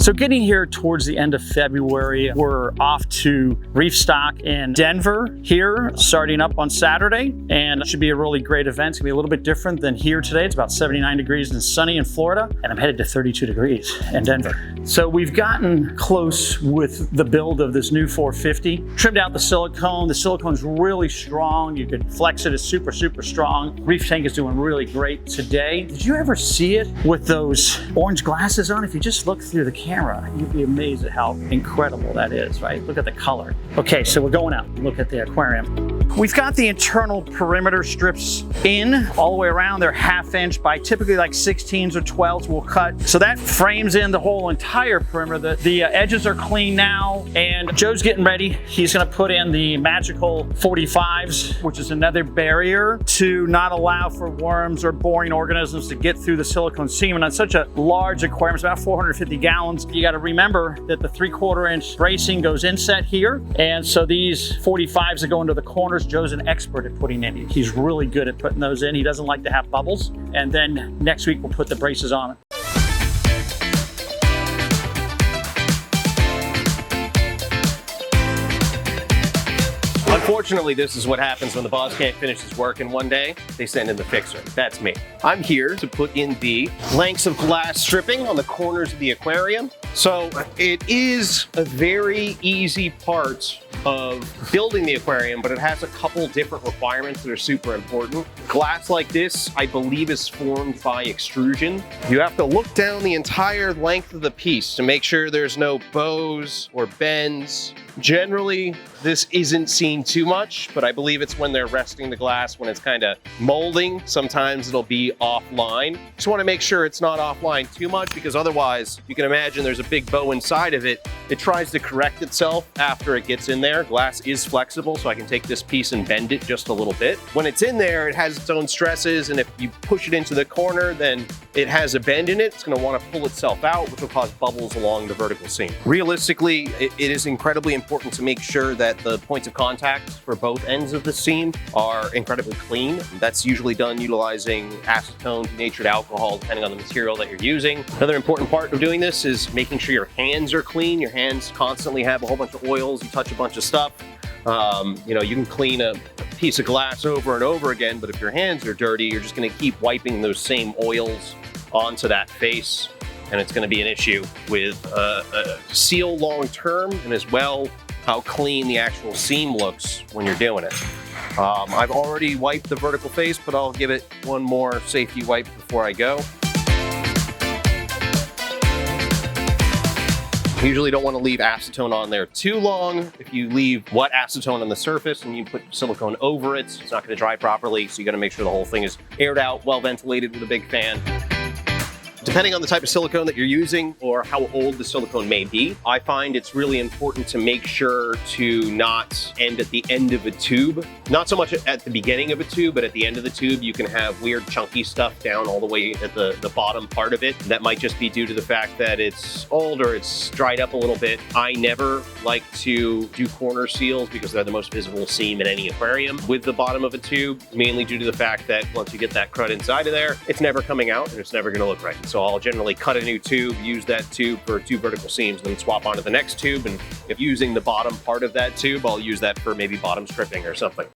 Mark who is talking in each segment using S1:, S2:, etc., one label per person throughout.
S1: So getting here towards the end of February, we're off to Reefstock in Denver here, starting up on Saturday, and it should be a really great event. It's gonna be a little bit different than here today. It's about 79 degrees and sunny in Florida, and I'm headed to 32 degrees in Denver. So we've gotten close with the build of this new 450. Trimmed out the silicone. The silicone's really strong. You can flex it. It's super, super strong. Reef Tank is doing really great today. Did you ever see it with those orange glasses on? If you just look through the camera, you'd be amazed at how incredible that is, right? Look at the color. Okay, so we're going out. Look at the aquarium. We've got the internal perimeter strips in all the way around. They're 1/2 inch by typically like 16s or 12s we'll cut. So that frames in the whole entire perimeter. The edges are clean now, and Joe's getting ready. He's gonna put in the magical 45s, which is another barrier to not allow for worms or boring organisms to get through the silicone seam. And on such a large aquarium, it's about 450 gallons, you gotta remember that the 3/4 inch bracing goes inset here. And so these 45s that go into the corners, Joe's an expert at putting in. He's really good at putting those in. He doesn't like to have bubbles. And then next week we'll put the braces on it.
S2: Unfortunately, this is what happens when the boss can't finish his work in one day. They send in the fixer. That's me. I'm here to put in the lengths of glass stripping on the corners of the aquarium. So it is a very easy part of building the aquarium, but it has a couple different requirements that are super important. Glass like this, I believe, is formed by extrusion. You have to look down the entire length of the piece to make sure there's no bows or bends. Generally, this isn't seen too much, but I believe it's when they're resting the glass, when it's kind of molding. Sometimes it'll be offline. Just want to make sure it's not offline too much, because otherwise, you can imagine there's a big bow inside of it. It tries to correct itself after it gets in there. Glass is flexible, so I can take this piece and bend it just a little bit. When it's in there, it has its own stresses, and if you push it into the corner, then it has a bend in it. It's going to want to pull itself out, which will cause bubbles along the vertical seam. Realistically, it is incredibly important to make sure that the points of contact for both ends of the seam are incredibly clean. That's usually done utilizing acetone, denatured alcohol, depending on the material that you're using. Another important part of doing this is making sure your hands are clean. Your hands constantly have a whole bunch of oils. You touch a bunch of stuff. You know, you can clean a piece of glass over and over again, but if your hands are dirty, you're just going to keep wiping those same oils onto that face, and it's going to be an issue with a seal long term, and as well how clean the actual seam looks when you're doing it. I've already wiped the vertical face, but I'll give it one more safety wipe before I go. You usually don't want to leave acetone on there too long. If you leave wet acetone on the surface and you put silicone over it, it's not going to dry properly, so you got to make sure the whole thing is aired out, well ventilated with a big fan. Depending on the type of silicone that you're using or how old the silicone may be, I find it's really important to make sure to not end at the end of a tube. Not so much at the beginning of a tube, but at the end of the tube, you can have weird chunky stuff down all the way at the bottom part of it. That might just be due to the fact that it's old or it's dried up a little bit. I never like to do corner seals because they're the most visible seam in any aquarium with the bottom of a tube, mainly due to the fact that once you get that crud inside of there, it's never coming out and it's never going to look right. So I'll generally cut a new tube, use that tube for 2 vertical seams, then swap onto the next tube. And if using the bottom part of that tube, I'll use that for maybe bottom stripping or something.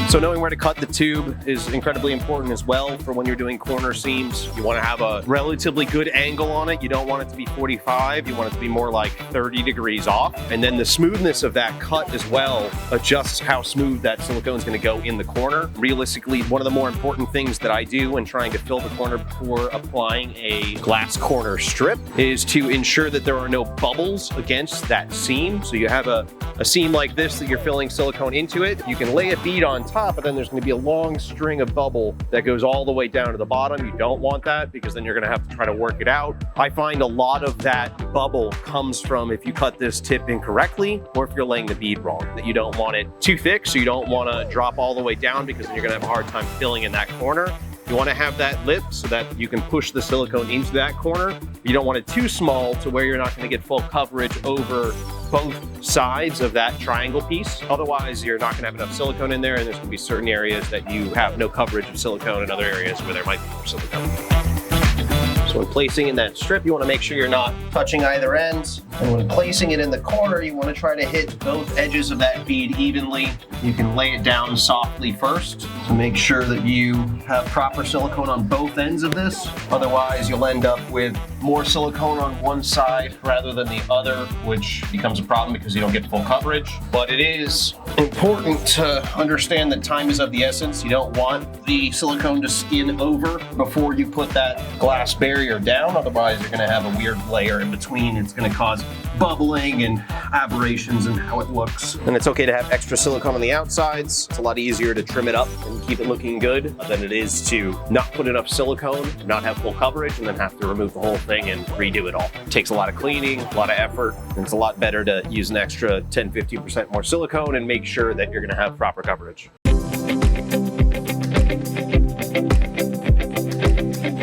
S2: So knowing where to cut the tube is incredibly important as well for when you're doing corner seams. You want to have a relatively good angle on it. You don't want it to be 45. You want it to be more like 30 degrees off. And then the smoothness of that cut as well adjusts how smooth that silicone is going to go in the corner. Realistically, one of the more important things that I do when trying to fill the corner before applying a glass corner strip is to ensure that there are no bubbles against that seam. So you have a seam like this that you're filling silicone into it. You can lay a bead on top, but then there's going to be a long string of bubble that goes all the way down to the bottom. You don't want that because then you're going to have to try to work it out. I find a lot of that bubble comes from if you cut this tip incorrectly or if you're laying the bead wrong, that you don't want it too thick, so you don't want to drop all the way down because then you're going to have a hard time filling in that corner. You want to have that lip so that you can push the silicone into that corner. You don't want it too small to where you're not going to get full coverage over both sides of that triangle piece. Otherwise, you're not going to have enough silicone in there, and there's going to be certain areas that you have no coverage of silicone and other areas where there might be more silicone. So when placing in that strip, you want to make sure you're not touching either ends. And when placing it in the corner, you want to try to hit both edges of that bead evenly. You can lay it down softly first to make sure that you have proper silicone on both ends of this. Otherwise, you'll end up with more silicone on one side rather than the other, which becomes a problem because you don't get full coverage. But it is important to understand that time is of the essence. You don't want the silicone to skin over before you put that glass barrier down. Otherwise, you're going to have a weird layer in between. It's going to cause bubbling and aberrations in how it looks. And it's okay to have extra silicone on the outsides. It's a lot easier to trim it up and keep it looking good than it is to not put enough silicone, not have full coverage, and then have to remove the whole thing and redo it all. It takes a lot of cleaning, a lot of effort, and it's a lot better to use an extra 10-15% more silicone and make sure that you're going to have proper coverage.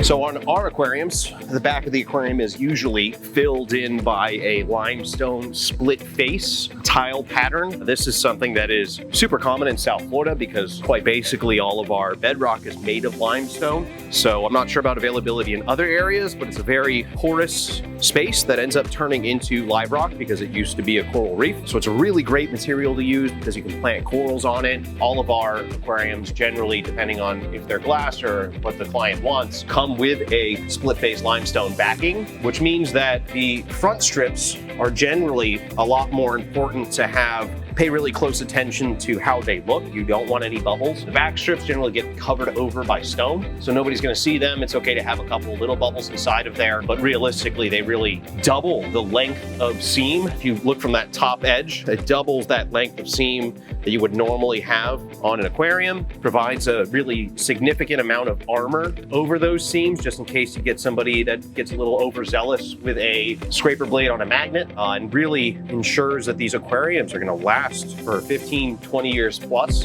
S2: So on our aquariums, the back of the aquarium is usually filled in by a limestone split face tile pattern. This is something that is super common in South Florida because quite basically all of our bedrock is made of limestone. So I'm not sure about availability in other areas, but it's a very porous space that ends up turning into live rock because it used to be a coral reef. So it's a really great material to use because you can plant corals on it. All of our aquariums generally, depending on if they're glass or what the client wants, come with a split face limestone backing, which means that the front strips are generally a lot more important to have. Pay really close attention to how they look. You don't want any bubbles. The back strips generally get covered over by stone, so nobody's going to see them. It's okay to have a couple little bubbles inside of there, but realistically, they really double the length of seam. If you look from that top edge, it doubles that length of seam that you would normally have on an aquarium. Provides a really significant amount of armor over those seams, just in case you get somebody that gets a little overzealous with a scraper blade on a magnet, and really ensures that these aquariums are going to last for 15, 20 years plus.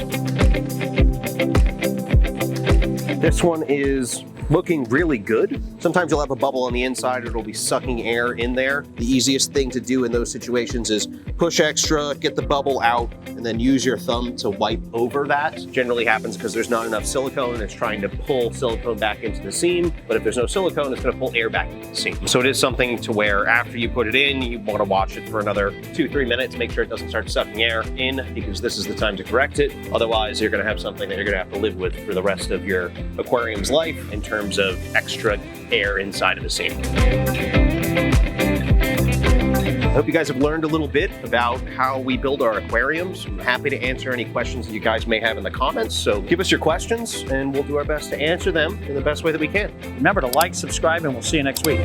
S2: This one is looking really good. Sometimes you'll have a bubble on the inside, or it'll be sucking air in there. The easiest thing to do in those situations is push extra, get the bubble out, and then use your thumb to wipe over that. Generally happens because there's not enough silicone and it's trying to pull silicone back into the seam. But if there's no silicone, it's going to pull air back into the seam. So it is something to where after you put it in, you want to watch it for another 2-3 minutes, make sure it doesn't start sucking air in, because this is the time to correct it. Otherwise, you're going to have something that you're going to have to live with for the rest of your aquarium's life in terms of extra air inside of the seam. I hope you guys have learned a little bit about how we build our aquariums. I'm happy to answer any questions that you guys may have in the comments. So give us your questions and we'll do our best to answer them in the best way that we can.
S1: Remember to like, subscribe, and we'll see you next week.